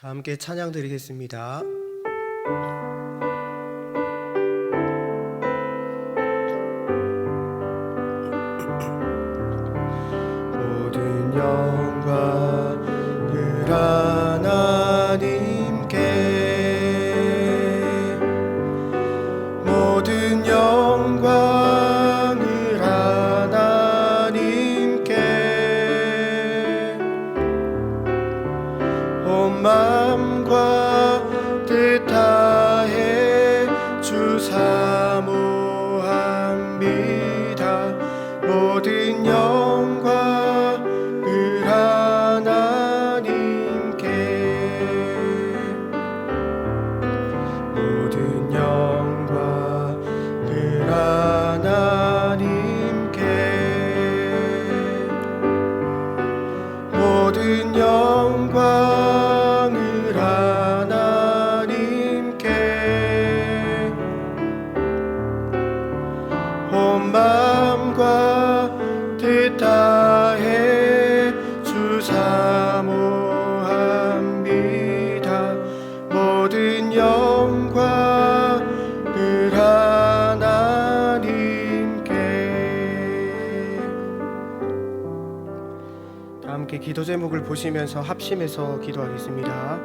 다 함께 찬양 드리겠습니다. 모든 영광을 하나님께, 모든 영광을 하나님께, 온 마음과 뜻 다해 주 사모합니다. 모든 영광을 하나님께, 모든 영광을 하나님께, 모든 영광을 하나님께, 온 마음과 뜻 다해 주 사모합니다. 모든 영광을 하나님께. 다 함께 기도 제목을 보시면서 합심해서 기도하겠습니다.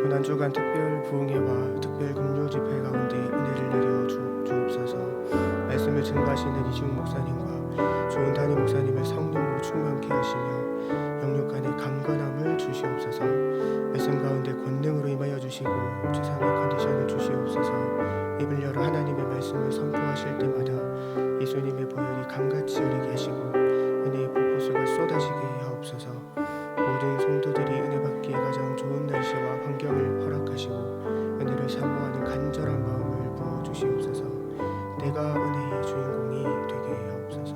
고난주간 특별 부흥회와 특별 금요 집회 가운데 은혜를 내려 주옵소서. 말씀을 증거하시는 이지웅 목사님과 좋은 담임 목사님을 성령으로 충만케 하시며 영육간의 강건함을 주시옵소서. 말씀 가운데 권능으로 임하여 주시고 최상의 컨디션을 주시옵소서. 입을 열어 하나님의 말씀을 선포하실 때마다 예수님의 보혈이 강같이 흐르게 하시고 은혜의 폭포수가 쏟아지게 하옵소서. 모든 성도들이 은혜 받기에 가장 좋은 날씨와 환경을 허락하시고 은혜를 사모하는 간절한 마음을 부어주시옵소서. 내가 은혜의 주인공이 되게 하옵소서.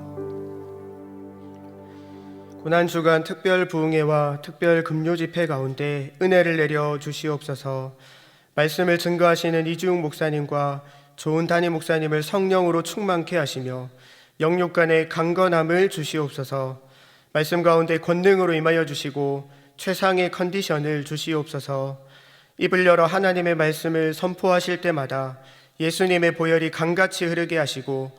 고난주간 특별 부흥회와 특별 금요 집회 가운데 은혜를 내려 주시옵소서. 말씀을 증거하시는 이지웅 목사님과 좋은 담임 목사님을 성령으로 충만케 하시며 영육간의 강건함을 주시옵소서. 말씀 가운데 권능으로 임하여 주시고 최상의 컨디션을 주시옵소서. 입을 열어 하나님의 말씀을 선포하실 때마다 예수님의 보혈이 강같이 흐르게 하시고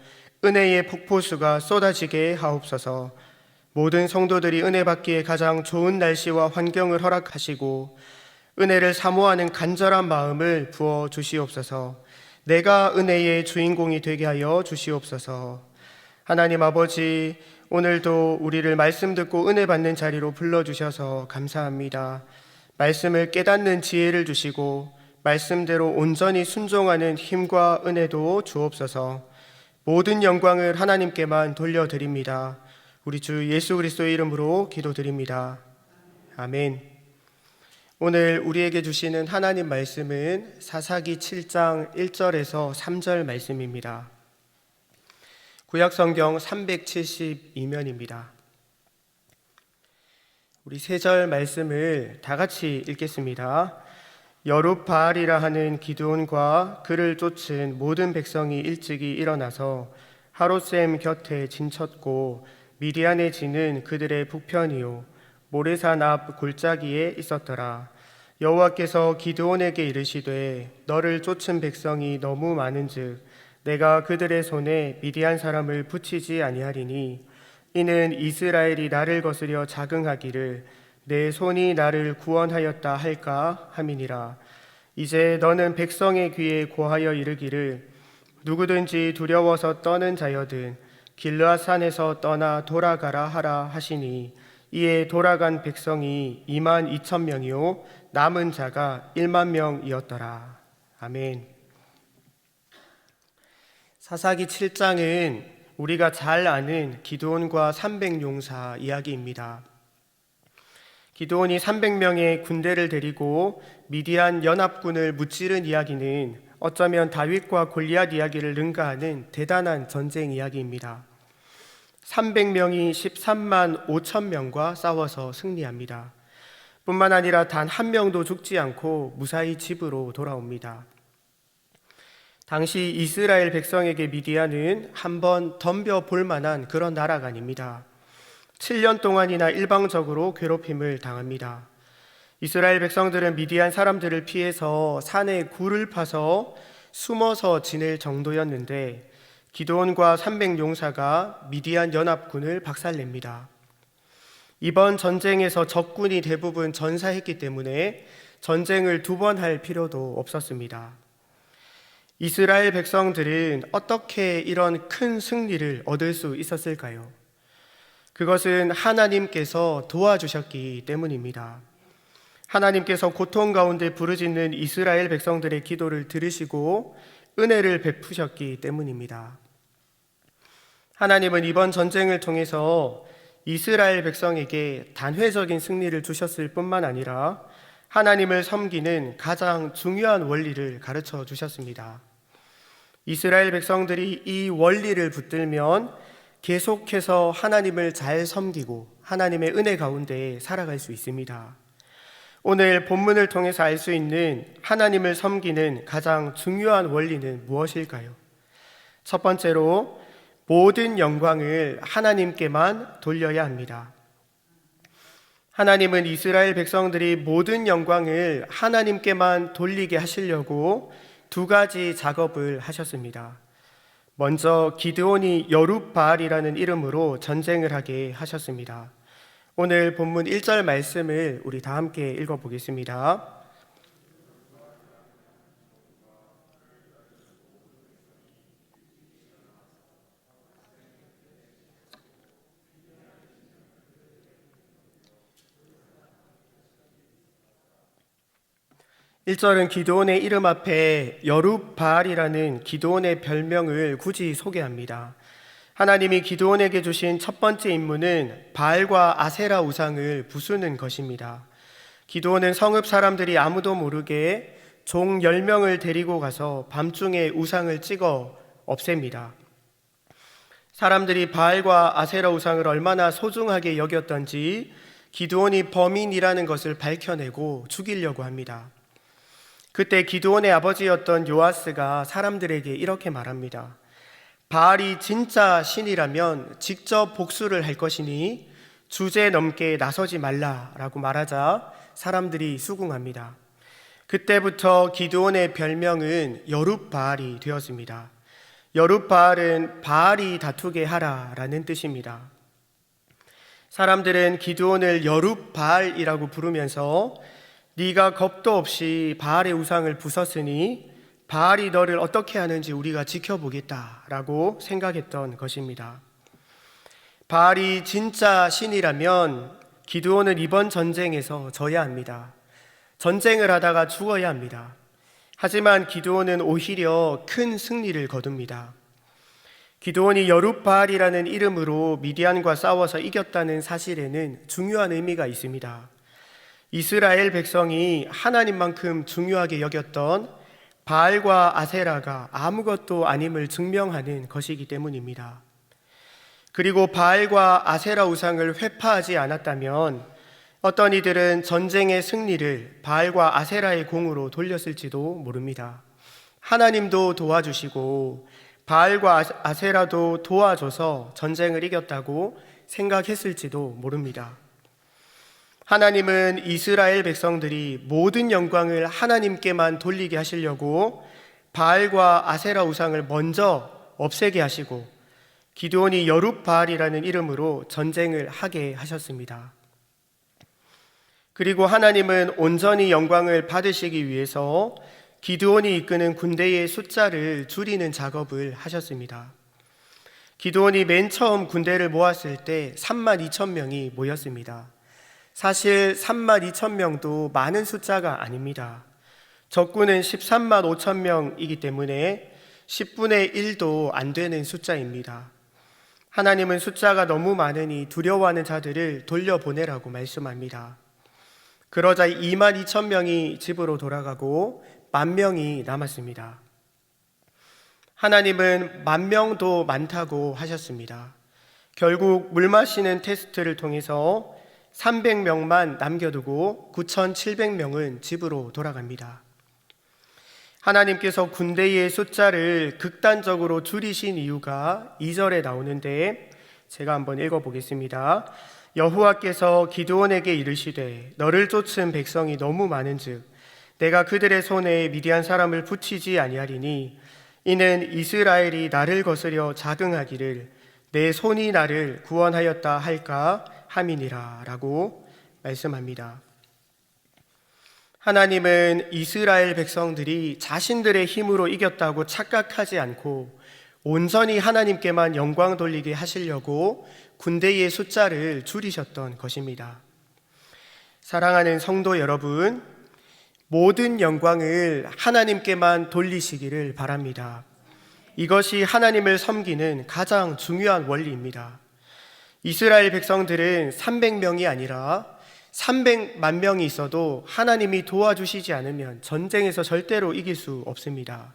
은혜의 폭포수가 쏟아지게 하옵소서. 모든 성도들이 은혜 받기에 가장 좋은 날씨와 환경을 허락하시고 은혜를 사모하는 간절한 마음을 부어 주시옵소서. 내가 은혜의 주인공이 되게 하여 주시옵소서. 하나님 아버지, 오늘도 우리를 말씀 듣고 은혜 받는 자리로 불러주셔서 감사합니다. 말씀을 깨닫는 지혜를 주시고 말씀대로 온전히 순종하는 힘과 은혜도 주옵소서. 모든 영광을 하나님께만 돌려드립니다. 우리 주 예수 그리스도의 이름으로 기도드립니다. 아멘. 오늘 우리에게 주시는 하나님 말씀은 사사기 7장 1절에서 3절 말씀입니다. 구약성경 372면입니다. 우리 3절 말씀을 다 같이 읽겠습니다. 여룹바알이라 하는 기드온과 그를 쫓은 모든 백성이 일찍이 일어나서 하롯셈 곁에 진쳤고 미디안의 진은 그들의 북편이요 모레산 앞 골짜기에 있었더라. 여호와께서 기드온에게 이르시되 너를 쫓은 백성이 너무 많은즉 내가 그들의 손에 미디안 사람을 붙이지 아니하리니 이는 이스라엘이 나를 거스려 자긍하기를 내 손이 나를 구원하였다 할까 함이니라. 이제 너는 백성의 귀에 고하여 이르기를 누구든지 두려워서 떠는 자여든 길르앗 산에서 떠나 돌아가라 하라 하시니 이에 돌아간 백성이 22,000명이요 남은 자가 10,000명이었더라. 아멘. 사사기 7장은 우리가 잘 아는 기드온과 300용사 이야기입니다. 기드온이 300명의 군대를 데리고 미디안 연합군을 무찌른 이야기는 어쩌면 다윗과 골리앗 이야기를 능가하는 대단한 전쟁 이야기입니다. 300명이 13만 5천 명과 싸워서 승리합니다. 뿐만 아니라 단 한 명도 죽지 않고 무사히 집으로 돌아옵니다. 당시 이스라엘 백성에게 미디안은 한번 덤벼볼 만한 그런 나라가 아닙니다. 7년 동안이나 일방적으로 괴롭힘을 당합니다. 이스라엘 백성들은 미디안 사람들을 피해서 산에 굴을 파서 숨어서 지낼 정도였는데 기드온과 300용사가 미디안 연합군을 박살냅니다. 이번 전쟁에서 적군이 대부분 전사했기 때문에 전쟁을 두 번 할 필요도 없었습니다. 이스라엘 백성들은 어떻게 이런 큰 승리를 얻을 수 있었을까요? 그것은 하나님께서 도와주셨기 때문입니다. 하나님께서 고통 가운데 부르짖는 이스라엘 백성들의 기도를 들으시고 은혜를 베푸셨기 때문입니다. 하나님은 이번 전쟁을 통해서 이스라엘 백성에게 단회적인 승리를 주셨을 뿐만 아니라 하나님을 섬기는 가장 중요한 원리를 가르쳐 주셨습니다. 이스라엘 백성들이 이 원리를 붙들면 계속해서 하나님을 잘 섬기고 하나님의 은혜 가운데 살아갈 수 있습니다. 오늘 본문을 통해서 알 수 있는 하나님을 섬기는 가장 중요한 원리는 무엇일까요? 첫 번째로 모든 영광을 하나님께만 돌려야 합니다. 하나님은 이스라엘 백성들이 모든 영광을 하나님께만 돌리게 하시려고 두 가지 작업을 하셨습니다. 먼저 기드온이 여룹바알이라는 이름으로 전쟁을 하게 하셨습니다. 오늘 본문 1절 말씀을 우리 다 함께 읽어보겠습니다. 1절은 기드온의 이름 앞에 여룹바알이라는 기드온의 별명을 굳이 소개합니다. 하나님이 기드온에게 주신 첫 번째 임무는 바알과 아세라 우상을 부수는 것입니다. 기드온은 성읍 사람들이 아무도 모르게 종 10명을 데리고 가서 밤중에 우상을 찍어 없앱니다. 사람들이 바알과 아세라 우상을 얼마나 소중하게 여겼던지 기드온이 범인이라는 것을 밝혀내고 죽이려고 합니다. 그때 기드온의 아버지였던 요아스가 사람들에게 이렇게 말합니다. 바알이 진짜 신이라면 직접 복수를 할 것이니 주제넘게 나서지 말라라고 말하자 사람들이 수긍합니다. 그때부터 기드온의 별명은 여룹바알이 되었습니다. 여룹바알은 바알이 다투게 하라라는 뜻입니다. 사람들은 기드온을 여룹바알이라고 부르면서 네가 겁도 없이 바알의 우상을 부쉈으니 바알이 너를 어떻게 하는지 우리가 지켜보겠다라고 생각했던 것입니다. 바알이 진짜 신이라면 기드온은 이번 전쟁에서 져야 합니다. 전쟁을 하다가 죽어야 합니다. 하지만 기드온은 오히려 큰 승리를 거둡니다. 기드온이 여룹바알이라는 이름으로 미디안과 싸워서 이겼다는 사실에는 중요한 의미가 있습니다. 이스라엘 백성이 하나님만큼 중요하게 여겼던 바알과 아세라가 아무것도 아님을 증명하는 것이기 때문입니다. 그리고 바알과 아세라 우상을 회파하지 않았다면 어떤 이들은 전쟁의 승리를 바알과 아세라의 공으로 돌렸을지도 모릅니다. 하나님도 도와주시고 바알과 아세라도 도와줘서 전쟁을 이겼다고 생각했을지도 모릅니다. 하나님은 이스라엘 백성들이 모든 영광을 하나님께만 돌리게 하시려고 바알과 아세라 우상을 먼저 없애게 하시고 기드온이 여룹바알이라는 이름으로 전쟁을 하게 하셨습니다. 그리고 하나님은 온전히 영광을 받으시기 위해서 기드온이 이끄는 군대의 숫자를 줄이는 작업을 하셨습니다. 기드온이 맨 처음 군대를 모았을 때 32,000명이 모였습니다. 사실 32,000명도 많은 숫자가 아닙니다. 적군은 135,000명이기 때문에 10분의 1도 안 되는 숫자입니다. 하나님은 숫자가 너무 많으니 두려워하는 자들을 돌려보내라고 말씀합니다. 그러자 22,000명이 집으로 돌아가고 10,000명이 남았습니다. 하나님은 10,000명도 많다고 하셨습니다. 결국 물 마시는 테스트를 통해서 300명만 남겨두고 9,700명은 집으로 돌아갑니다. 하나님께서 군대의 숫자를 극단적으로 줄이신 이유가 2절에 나오는데 제가 한번 읽어보겠습니다. 여호와께서 기드온에게 이르시되 너를 쫓은 백성이 너무 많은즉 내가 그들의 손에 미디안 사람을 붙이지 아니하리니 이는 이스라엘이 나를 거스려 자긍하기를 내 손이 나를 구원하였다 할까 함이니라 라고 말씀합니다. 하나님은 이스라엘 백성들이 자신들의 힘으로 이겼다고 착각하지 않고 온전히 하나님께만 영광 돌리게 하시려고 군대의 숫자를 줄이셨던 것입니다. 사랑하는 성도 여러분, 모든 영광을 하나님께만 돌리시기를 바랍니다. 이것이 하나님을 섬기는 가장 중요한 원리입니다. 이스라엘 백성들은 300명이 아니라 300만 명이 있어도 하나님이 도와주시지 않으면 전쟁에서 절대로 이길 수 없습니다.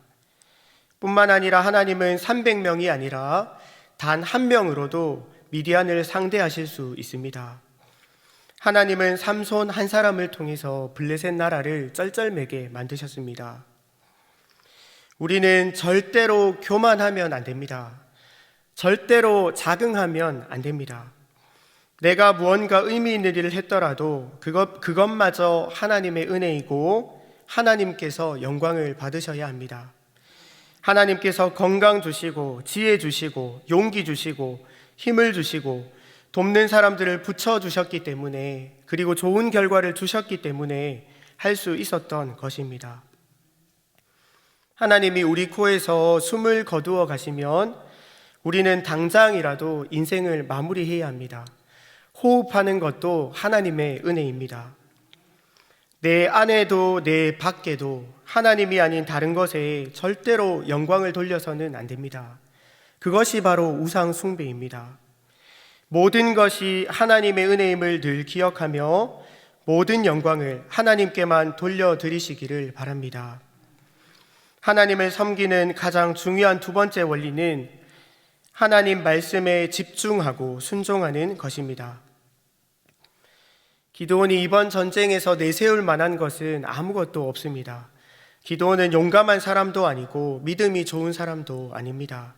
뿐만 아니라 하나님은 300명이 아니라 단 한 명으로도 미디안을 상대하실 수 있습니다. 하나님은 삼손 한 사람을 통해서 블레셋 나라를 쩔쩔매게 만드셨습니다. 우리는 절대로 교만하면 안 됩니다. 절대로 자긍하면 안 됩니다. 내가 무언가 의미 있는 일을 했더라도 그것마저 하나님의 은혜이고 하나님께서 영광을 받으셔야 합니다. 하나님께서 건강 주시고 지혜 주시고 용기 주시고 힘을 주시고 돕는 사람들을 붙여주셨기 때문에, 그리고 좋은 결과를 주셨기 때문에 할 수 있었던 것입니다. 하나님이 우리 코에서 숨을 거두어 가시면 우리는 당장이라도 인생을 마무리해야 합니다. 호흡하는 것도 하나님의 은혜입니다. 내 안에도 내 밖에도 하나님이 아닌 다른 것에 절대로 영광을 돌려서는 안 됩니다. 그것이 바로 우상 숭배입니다. 모든 것이 하나님의 은혜임을 늘 기억하며 모든 영광을 하나님께만 돌려드리시기를 바랍니다. 하나님을 섬기는 가장 중요한 두 번째 원리는 하나님 말씀에 집중하고 순종하는 것입니다. 기드온이 이번 전쟁에서 내세울 만한 것은 아무것도 없습니다. 기드온은 용감한 사람도 아니고 믿음이 좋은 사람도 아닙니다.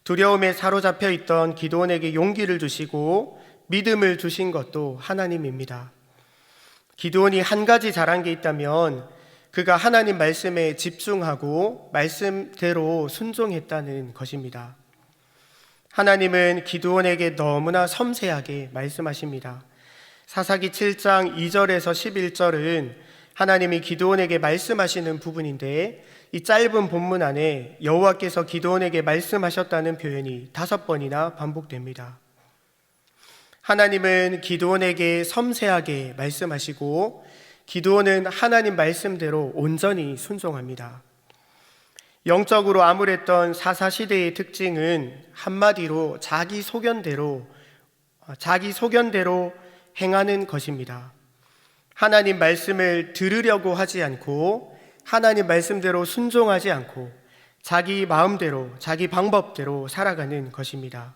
두려움에 사로잡혀 있던 기드온에게 용기를 주시고 믿음을 주신 것도 하나님입니다. 기드온이 한 가지 잘한 게 있다면 그가 하나님 말씀에 집중하고 말씀대로 순종했다는 것입니다. 하나님은 기드온에게 너무나 섬세하게 말씀하십니다. 사사기 7장 2절에서 11절은 하나님이 기드온에게 말씀하시는 부분인데, 이 짧은 본문 안에 여호와께서 기드온에게 말씀하셨다는 표현이 5번이나 반복됩니다. 하나님은 기드온에게 섬세하게 말씀하시고 기드온은 하나님 말씀대로 온전히 순종합니다. 영적으로 암울했던 사사시대의 특징은 한마디로 자기 소견대로 행하는 것입니다. 하나님 말씀을 들으려고 하지 않고 하나님 말씀대로 순종하지 않고 자기 마음대로 자기 방법대로 살아가는 것입니다.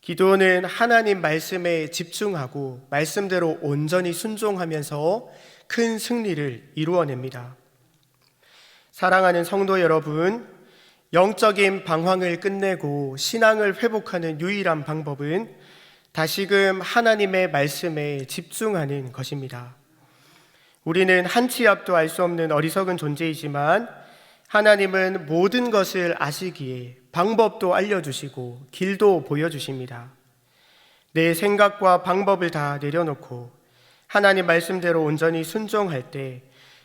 기드온은 하나님 말씀에 집중하고 말씀대로 온전히 순종하면서 큰 승리를 이루어냅니다. 사랑하는 성도 여러분, 영적인 방황을 끝내고 신앙을 회복하는 유일한 방법은 다시금 하나님의 말씀에 집중하는 것입니다. 우리는 한 치 앞도 알 수 없는 어리석은 존재이지만 하나님은 모든 것을 아시기에 방법도 알려주시고 길도 보여주십니다. 내 생각과 방법을 다 내려놓고 하나님 말씀대로 온전히 순종할 때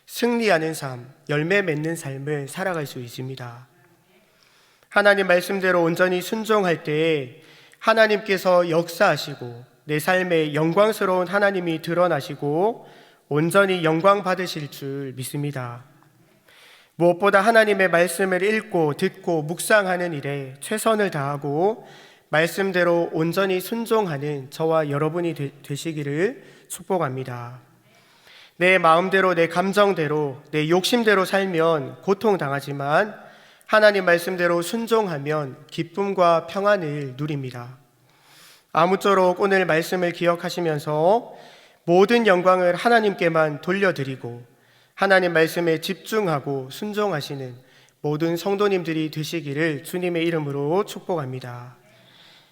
승리하는 삶, 열매 맺는 삶을 살아갈 수 있습니다. 하나님 말씀대로 온전히 순종할 때 하나님께서 역사하시고 내 삶에 영광스러운 하나님이 드러나시고 온전히 영광 받으실 줄 믿습니다. 무엇보다 하나님의 말씀을 읽고 듣고 묵상하는 일에 최선을 다하고 말씀대로 온전히 순종하는 저와 여러분이 되시기를 축복합니다. 내 마음대로, 내 감정대로, 내 욕심대로 살면 고통당하지만 하나님 말씀대로 순종하면 기쁨과 평안을 누립니다. 아무쪼록 오늘 말씀을 기억하시면서 모든 영광을 하나님께만 돌려드리고 하나님 말씀에 집중하고 순종하시는 모든 성도님들이 되시기를 주님의 이름으로 축복합니다.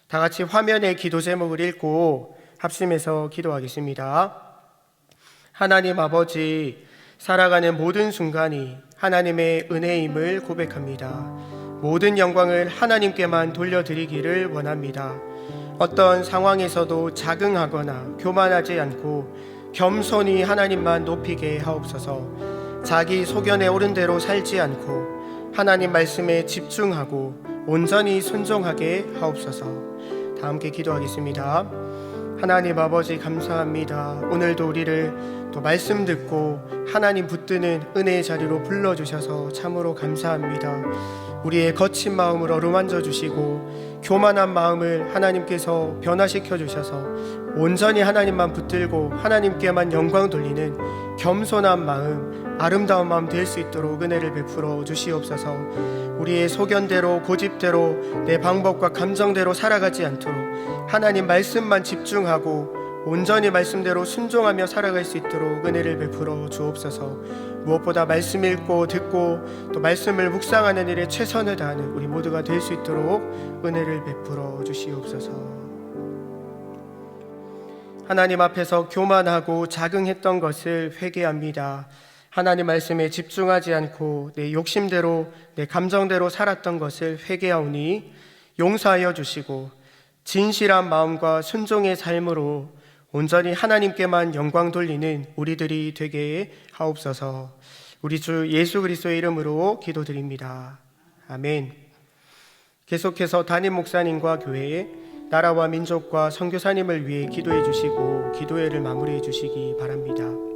다 같이 화면에 기도 제목을 읽고 합심해서 기도하겠습니다. 하나님 아버지, 살아가는 모든 순간이 하나님의 은혜임을 고백합니다. 모든 영광을 하나님께만 돌려드리기를 원합니다. 어떤 상황에서도 자긍하거나 교만하지 않고 겸손히 하나님만 높이게 하옵소서. 자기 소견에 오른 대로 살지 않고 하나님 말씀에 집중하고 온전히 순종하게 하옵소서. 다 함께 기도하겠습니다. 하나님 아버지, 감사합니다. 오늘도 우리를 또 말씀 듣고 하나님 붙드는 은혜의 자리로 불러주셔서 참으로 감사합니다. 우리의 거친 마음을 어루만져 주시고 교만한 마음을 하나님께서 변화시켜 주셔서 온전히 하나님만 붙들고 하나님께만 영광 돌리는 겸손한 마음, 아름다운 마음 될 수 있도록 은혜를 베풀어 주시옵소서. 우리의 소견대로 고집대로 내 방법과 감정대로 살아가지 않도록 하나님 말씀만 집중하고 온전히 말씀대로 순종하며 살아갈 수 있도록 은혜를 베풀어 주옵소서. 무엇보다 말씀 읽고 듣고 또 말씀을 묵상하는 일에 최선을 다하는 우리 모두가 될 수 있도록 은혜를 베풀어 주시옵소서. 하나님 앞에서 교만하고 자긍했던 것을 회개합니다. 하나님 말씀에 집중하지 않고 내 욕심대로 내 감정대로 살았던 것을 회개하오니 용서하여 주시고 진실한 마음과 순종의 삶으로 온전히 하나님께만 영광 돌리는 우리들이 되게 하옵소서. 우리 주 예수 그리스도의 이름으로 기도드립니다. 아멘. 계속해서 담임 목사님과 교회에 나라와 민족과 선교사님을 위해 기도해 주시고 기도회를 마무리해 주시기 바랍니다.